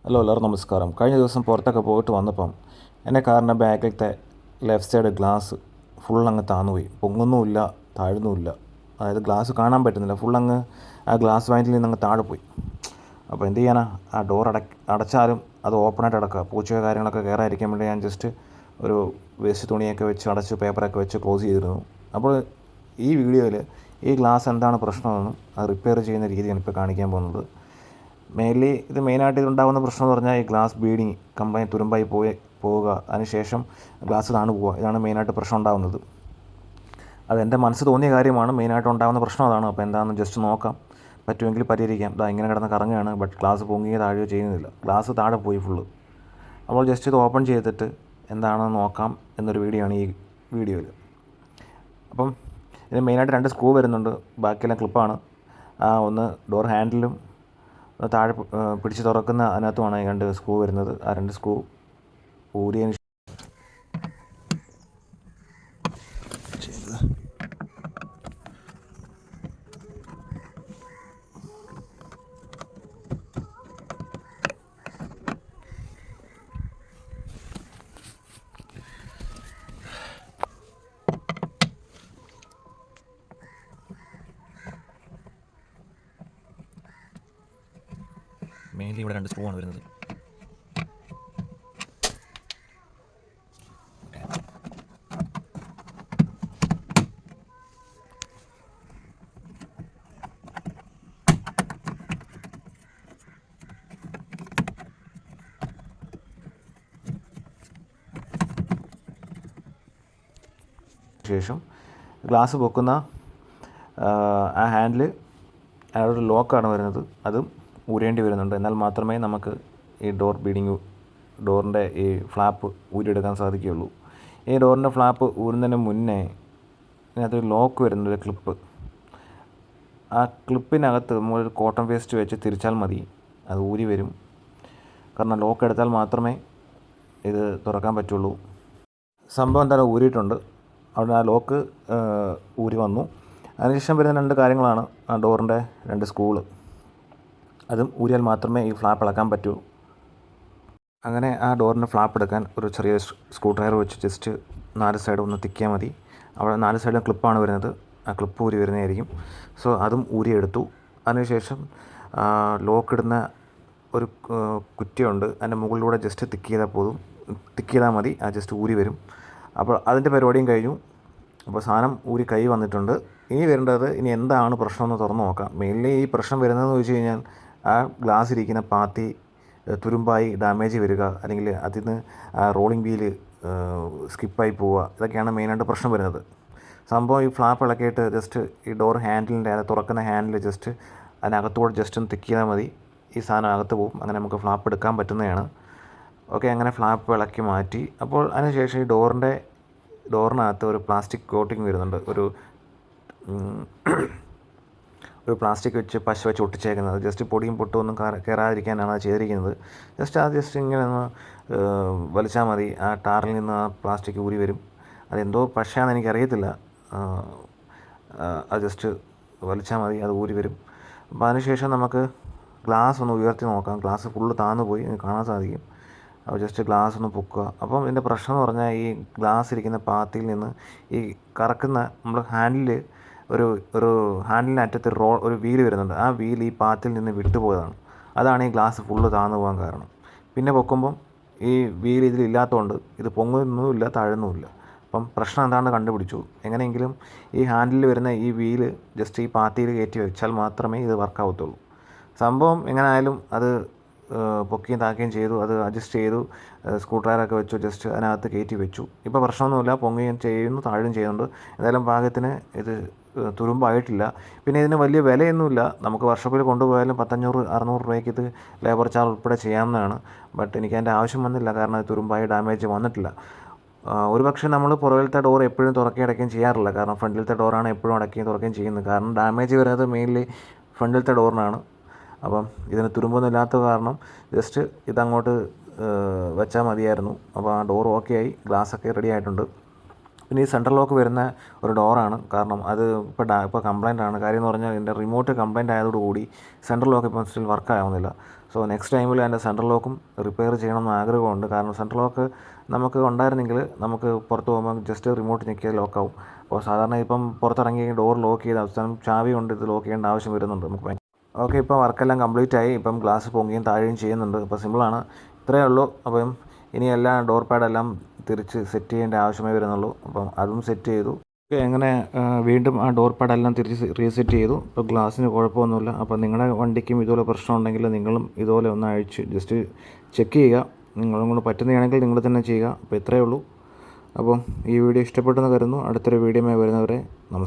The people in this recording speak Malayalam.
ഹലോ എല്ലാവർക്കും നമസ്കാരം. കഴിഞ്ഞ ദിവസം പുറത്തൊക്കെ പോയിട്ട് വന്നപ്പം എൻ്റെ കാറിൻ്റെ ബാക്കിലത്തെ ലെഫ്റ്റ് സൈഡ് ഗ്ലാസ് ഫുള്ളങ്ങ് താന്നുപോയി. പൊങ്ങുന്നുമില്ല, താഴുന്നുമില്ല. അതായത് ഗ്ലാസ് കാണാൻ പറ്റുന്നില്ല. ഫുള്ളങ്ങ് ആ ഗ്ലാസ് വാൻറ്റിൽ നിന്നങ്ങ് താഴെ പോയി. അപ്പോൾ എന്ത് ചെയ്യാനാ, ആ ഡോർ അടച്ചാലും അത് ഓപ്പണായിട്ട് കിടക്കുക. പൂച്ചയോ കാര്യങ്ങളൊക്കെ കയറാതിരിക്കാൻ വേണ്ടി ഞാൻ ജസ്റ്റ് ഒരു വേസ്റ്റ് തുണിയൊക്കെ വെച്ച് അടച്ച് പേപ്പറൊക്കെ വെച്ച് ക്ലോസ് ചെയ്തിരുന്നു. അപ്പോൾ ഈ വീഡിയോയിൽ ഈ ഗ്ലാസ് എന്താണ് പ്രശ്നമെന്നും അത് റിപ്പയർ ചെയ്യുന്ന രീതിയാണ് ഇപ്പോൾ കാണിക്കാൻ പോകുന്നത്. മെയിൻലി ഇത് മെയിനായിട്ട് ഇതുണ്ടാകുന്ന പ്രശ്നം എന്ന് പറഞ്ഞാൽ ഈ ഗ്ലാസ് ബീഡിങ് കംപ്ലൈൻറ്റ് തുരുമ്പായി പോവുക, അതിനുശേഷം ഗ്ലാസ് താണു പോവുക. ഇതാണ് മെയിനായിട്ട് പ്രശ്നം ഉണ്ടാകുന്നത്. അതെൻ്റെ മനസ്സ് തോന്നിയ കാര്യമാണ്. മെയിനായിട്ട് ഉണ്ടാകുന്ന പ്രശ്നം അതാണ്. അപ്പോൾ എന്താണെന്ന് ജസ്റ്റ് നോക്കാം, പറ്റുമെങ്കിൽ പരിഹരിക്കാം. ഇങ്ങനെ കിടന്ന് കറങ്ങുകയാണ്, ബട്ട് ഗ്ലാസ് പൊങ്ങുകയോ താഴുകയോ ചെയ്യുന്നില്ല. ഗ്ലാസ് താഴെ പോയി ഫുള്ള്. അപ്പോൾ ജസ്റ്റ് ഇത് ഓപ്പൺ ചെയ്തിട്ട് എന്താണെന്ന് നോക്കാം എന്നൊരു വീഡിയോ ആണ് ഈ വീഡിയോയിൽ. അപ്പം ഇതിന് മെയിനായിട്ട് 2 സ്ക്രൂ വരുന്നുണ്ട്, ബാക്കിയെല്ലാം ക്ലിപ്പാണ്. ഒന്ന് ഡോർ ഹാൻഡിലും താഴെ പിടിച്ച് തുറക്കുന്ന അതിനകത്തുമാണ് ഈ 2 സ്ക്രൂ വരുന്നത്. ആ 2 സ്ക്രൂ ഊരിയതിന് മെയിൻലി ഇവിടെ 2 സ്ക്രൂ ആണ് വരുന്നത്. ശേഷം ഗ്ലാസ് പൊക്കുന്ന ആ ഹാൻഡിൽ ഒരു ലോക്കാണ് വരുന്നത്, അതും ഊരേണ്ടി വരുന്നുണ്ട്. എന്നാൽ മാത്രമേ നമുക്ക് ഈ ഡോറിൻ്റെ ഈ ഫ്ലാപ്പ് ഊരിയെടുക്കാൻ സാധിക്കുകയുള്ളൂ. ഈ ഡോറിൻ്റെ ഫ്ലാപ്പ് ഊരുന്നതിന് മുന്നേ ഇതിനകത്തൊരു ലോക്ക് വരുന്നൊരു ക്ലിപ്പ്. ആ ക്ലിപ്പിനകത്ത് നമ്മളൊരു കോട്ടൺ പേസ്റ്റ് വെച്ച് തിരിച്ചാൽ മതി, അത് ഊരി വരും. കാരണം ലോക്ക് എടുത്താൽ മാത്രമേ ഇത് തുറക്കാൻ പറ്റുള്ളൂ. സംഭവം എന്തായാലും ഊരിയിട്ടുണ്ട്. അവിടെ ആ ലോക്ക് ഊരി വന്നു. അതിനുശേഷം വരുന്ന 2 കാര്യങ്ങളാണ് ആ ഡോറിൻ്റെ 2 സ്ക്രൂകൾ. അതും ഊരിയാൽ മാത്രമേ ഈ ഫ്ലാപ്പ് ഇളക്കാൻ പറ്റൂ. അങ്ങനെ ആ ഡോറിൻ്റെ ഫ്ലാപ്പ് എടുക്കാൻ ഒരു ചെറിയ സ്ക്രൂ ഡ്രൈവർ വെച്ച് ജസ്റ്റ് 4 സൈഡും ഒന്ന് തിക്കിയാൽ മതി. അവിടെ 4 സൈഡും ക്ലിപ്പാണ് വരുന്നത്, ആ ക്ലിപ്പ് ഊരി വരുന്നതായിരിക്കും. സോ അതും ഊരിയെടുത്തു. അതിനുശേഷം ലോക്ക് ഇടുന്ന ഒരു കുറ്റിയുണ്ട്, അതിൻ്റെ മുകളിലൂടെ ജസ്റ്റ് തിക്ക് ചെയ്താൽ മതി, ആ ജസ്റ്റ് ഊരി വരും. അപ്പോൾ അതിൻ്റെ പരിപാടിയും കഴിഞ്ഞു. അപ്പോൾ സാധനം ഊരി കൈ വന്നിട്ടുണ്ട്. ഇനി വരേണ്ടത്, ഇനി എന്താണ് പ്രശ്നമെന്ന് തുറന്ന് നോക്കാം. മെയിൻലി ഈ പ്രശ്നം വരുന്നതെന്ന് വെച്ച് കഴിഞ്ഞാൽ ആ ഗ്ലാസ് ഇരിക്കുന്ന പാത്തി തുരുമ്പായി ഡാമേജ് വരിക, അല്ലെങ്കിൽ അതിൽ നിന്ന് റോളിംഗ് വീല് സ്കിപ്പായി പോവുക, ഇതൊക്കെയാണ് മെയിനായിട്ട് പ്രശ്നം വരുന്നത്. സംഭവം ഈ ഫ്ലാപ്പ് ഇളക്കിയിട്ട് ജസ്റ്റ് ഈ ഡോർ ഹാൻഡിലിൻ്റെ അത് തുറക്കുന്ന ഹാൻഡിൽ ജസ്റ്റ് അതിനകത്തോടെ ജസ്റ്റ് ഒന്ന് തിക്ക് ചെയ്താൽ മതി, ഈ സാധനം അകത്ത് പോകും. അങ്ങനെ നമുക്ക് ഫ്ലാപ്പ് എടുക്കാൻ പറ്റുന്നതാണ്. ഓക്കെ, അങ്ങനെ ഫ്ലാപ്പ് ഇളക്കി മാറ്റി. അപ്പോൾ അതിനുശേഷം ഈ ഡോറിനകത്ത് ഒരു പ്ലാസ്റ്റിക് കോട്ടിങ് വരുന്നുണ്ട്. ഒരു പ്ലാസ്റ്റിക് വെച്ച് പശ വെച്ച് ഒട്ടിച്ചേക്കുന്നത്. ജസ്റ്റ് പൊടിയും പൊട്ടും ഒന്നും കയറാതിരിക്കാനാണ് അത് ചെയ്തിരിക്കുന്നത്. ജസ്റ്റ് ഇങ്ങനെ ഒന്ന് വലിച്ചാൽ മതി, ആ ടാറിൽ നിന്ന് ആ പ്ലാസ്റ്റിക് ഊരി വരും. അതെന്തോ പശയാണെന്ന് എനിക്കറിയത്തില്ല. അത് ജസ്റ്റ് വലിച്ചാൽ മതി, അത് ഊരി വരും. അപ്പോൾ അതിനുശേഷം നമുക്ക് ഗ്ലാസ് ഒന്ന് ഉയർത്തി നോക്കാം. ഗ്ലാസ് ഫുള്ള് താന്നു പോയി, കാണാൻ സാധിക്കും. അപ്പോൾ ജസ്റ്റ് ഗ്ലാസ് ഒന്ന് പൊക്കുക. അപ്പം ഇതിൻ്റെ പ്രശ്നം എന്ന് പറഞ്ഞാൽ ഈ ഗ്ലാസ് ഇരിക്കുന്ന പാത്തിയിൽ നിന്ന് ഈ കറക്കുന്ന നമ്മൾ ഹാൻഡിൽ ഒരു ഹാൻഡിലിൻ്റെ അറ്റത്ത് ഒരു വീല് വരുന്നുണ്ട്. ആ വീൽ ഈ പാത്തിൽ നിന്ന് വിട്ടുപോയതാണ്. അതാണ് ഈ ഗ്ലാസ് ഫുള്ള് താന്നു പോകാൻ കാരണം. പിന്നെ പൊക്കുമ്പം ഈ വീൽ ഇതിലില്ലാത്തതുകൊണ്ട് ഇത് പൊങ്ങുന്നുമില്ല, താഴുന്നുമില്ല. അപ്പം പ്രശ്നം എന്താണെന്ന് കണ്ടുപിടിച്ചു. എങ്ങനെയെങ്കിലും ഈ ഹാൻഡിലിൽ വരുന്ന ഈ വീല് ജസ്റ്റ് ഈ പാത്തിയിൽ കയറ്റി വെച്ചാൽ മാത്രമേ ഇത് വർക്കാവത്തുള്ളൂ. സംഭവം എങ്ങനെയായാലും അത് പൊക്കുകയും താക്കുകയും ചെയ്തു, അത് അഡ്ജസ്റ്റ് ചെയ്തു, സ്ക്രൂ ഡ്രൈവറൊക്കെ വെച്ചു, ജസ്റ്റ് അതിനകത്ത് കയറ്റി വെച്ചു. ഇപ്പോൾ പ്രശ്നമൊന്നുമില്ല, പൊങ്ങുകയും ചെയ്യുന്നു, താഴുകയും ചെയ്യുന്നുണ്ട്. എന്തായാലും പാകത്തിന് ഇത് തുരുമ്പായിട്ടില്ല. പിന്നെ ഇതിന് വലിയ വിലയൊന്നുമില്ല. നമുക്ക് വർക്ക്ഷോപ്പിൽ കൊണ്ടുപോയാലും 500-600 രൂപയ്ക്ക് ഇത് ലേബർ ചാർജ് ഉൾപ്പെടെ ചെയ്യാവുന്നതാണ്. ബട്ട് എനിക്ക് അതിൻ്റെ ആവശ്യം വന്നില്ല, കാരണം അത് തുരുമ്പായി ഡാമേജ് വന്നിട്ടില്ല. ഒരുപക്ഷെ നമ്മൾ പുറകിലത്തെ ഡോർ എപ്പോഴും തുറക്കുകയും അടയ്ക്കുകയും ചെയ്യാറില്ല, കാരണം ഫ്രണ്ടിലത്തെ ഡോറാണ് എപ്പോഴും അടയ്ക്കുകയും തുറക്കുകയും ചെയ്യുന്നത്. കാരണം ഡാമേജ് വരുന്നത് മെയിൻലി ഫ്രണ്ടിലത്തെ ഡോറിനാണ്. അപ്പം ഇതിന് തുരുമ്പൊന്നും ഇല്ലാത്ത കാരണം ജസ്റ്റ് ഇതങ്ങോട്ട് വെച്ചാൽ മതിയായിരുന്നു. അപ്പോൾ ആ ഡോർ ഓക്കെ ആയി, ഗ്ലാസ്സൊക്കെ റെഡി ആയിട്ടുണ്ട്. പിന്നെ ഈ സെൻട്രൽ ലോക്ക് വരുന്ന ഒരു ഡോറാണ്, കാരണം അത് ഇപ്പോൾ കംപ്ലൈൻ്റ് ആണ്. കാര്യം എന്ന് പറഞ്ഞാൽ ഇതിൻ്റെ റിമോട്ട് കംപ്ലൈൻ്റ് ആയതോടുകൂടി സെൻട്രൽ ലോക്ക് ഇപ്പോൾ സ്റ്റിൽ വർക്ക് ആവുന്നില്ല. സോ നെക്സ്റ്റ് ടൈമിൽ എൻ്റെ സെൻട്രൽ ലോക്കും റിപ്പയർ ചെയ്യണമെന്ന് ആഗ്രഹമുണ്ട്. കാരണം സെൻട്രൽ ലോക്ക് നമുക്ക് ഉണ്ടായിരുന്നെങ്കിൽ നമുക്ക് പുറത്ത് പോകുമ്പോൾ ജസ്റ്റ് റിമോട്ട് ഞെക്കിയാൽ ലോക്കാവും. അപ്പോൾ സാധാരണ ഇപ്പം പുറത്തിറങ്ങി ഡോർ ലോക്ക് ചെയ്ത് അവസാനം ചാവി കൊണ്ട് ഇത് ലോക്ക് ചെയ്യേണ്ട ആവശ്യം വരുന്നുണ്ട് നമുക്ക്. ഓക്കെ, ഇപ്പോൾ വർക്കെല്ലാം കംപ്ലീറ്റ് ആയി. ഇപ്പം ഗ്ലാസ് പൊങ്ങുകയും താഴുകയും ചെയ്യുന്നുണ്ട്. ഇപ്പോൾ സിമ്പിളാണ്, ഇത്രയേ ഉള്ളൂ. അപ്പം ഇനി എല്ലാം ഡോർ പാഡെല്ലാം തിരിച്ച് സെറ്റ് ചെയ്യേണ്ട ആവശ്യമേ വരുന്നുള്ളൂ. അപ്പം അതും സെറ്റ് ചെയ്തു. എങ്ങനെ വീണ്ടും ആ ഡോർ പാഡെല്ലാം തിരിച്ച് റീസെറ്റ് ചെയ്തു. ഇപ്പോൾ ഗ്ലാസ്സിന് കുഴപ്പമൊന്നുമില്ല. അപ്പോൾ നിങ്ങളുടെ വണ്ടിക്കും ഇതുപോലെ പ്രശ്നമുണ്ടെങ്കിൽ നിങ്ങളും ഇതുപോലെ ഒന്ന് അഴിച്ച് ജസ്റ്റ് ചെക്ക് ചെയ്യുക. നിങ്ങളും കൊണ്ട് പറ്റുന്നതാണെങ്കിൽ നിങ്ങൾ തന്നെ ചെയ്യുക. അപ്പോൾ ഇത്രയേ ഉള്ളൂ. അപ്പം ഈ വീഡിയോ ഇഷ്ടപ്പെട്ടെന്ന് കരുതുന്നു. അടുത്തൊരു വീഡിയോയുമായി വരുന്നവരെ നമസ്കാരം.